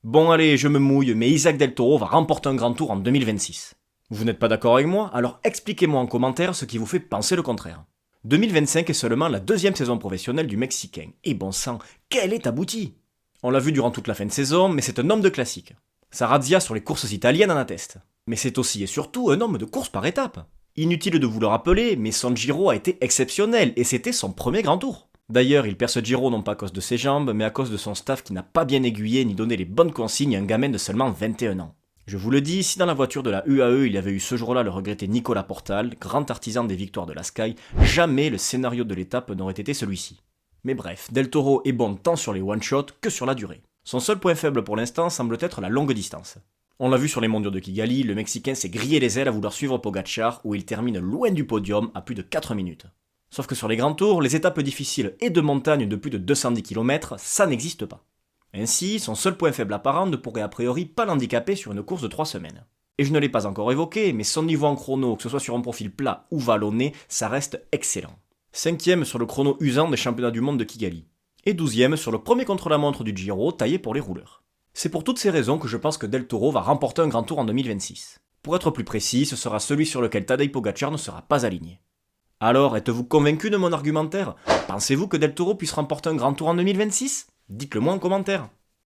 Bon allez, je me mouille, mais Isaac Del Toro va remporter un grand tour en 2026. Vous n'êtes pas d'accord avec moi? Alors expliquez-moi en commentaire ce qui vous fait penser le contraire. 2025 est seulement la deuxième saison professionnelle du Mexicain. Et bon sang, quel est abouti! On l'a vu durant toute la fin de saison, mais c'est un homme de classique. Sa razzia sur les courses italiennes en atteste. Mais c'est aussi et surtout un homme de course par étapes. Inutile de vous le rappeler, mais son Giro a été exceptionnel et c'était son premier grand tour. D'ailleurs, il perd ce Giro non pas à cause de ses jambes, mais à cause de son staff qui n'a pas bien aiguillé ni donné les bonnes consignes à un gamin de seulement 21 ans. Je vous le dis, si dans la voiture de la UAE il y avait eu ce jour-là le regretté Nicolas Portal, grand artisan des victoires de la Sky, jamais le scénario de l'étape n'aurait été celui-ci. Mais bref, Del Toro est bon tant sur les one-shots que sur la durée. Son seul point faible pour l'instant semble être la longue distance. On l'a vu sur les mondiaux de Kigali, le Mexicain s'est grillé les ailes à vouloir suivre Pogacar où il termine loin du podium à plus de 4 minutes. Sauf que sur les grands tours, les étapes difficiles et de montagne de plus de 210 km, ça n'existe pas. Ainsi, son seul point faible apparent ne pourrait a priori pas l'handicaper sur une course de 3 semaines. Et je ne l'ai pas encore évoqué, mais son niveau en chrono, que ce soit sur un profil plat ou vallonné, ça reste excellent. 5ème sur le chrono usant des championnats du monde de Kigali. Et 12ème sur le premier contre-la-montre du Giro taillé pour les rouleurs. C'est pour toutes ces raisons que je pense que Del Toro va remporter un grand tour en 2026. Pour être plus précis, ce sera celui sur lequel Tadej Pogacar ne sera pas aligné. Alors, êtes-vous convaincu de mon argumentaire? Pensez-vous que Del Toro puisse remporter un grand tour en 2026? Dites-le moi en commentaire.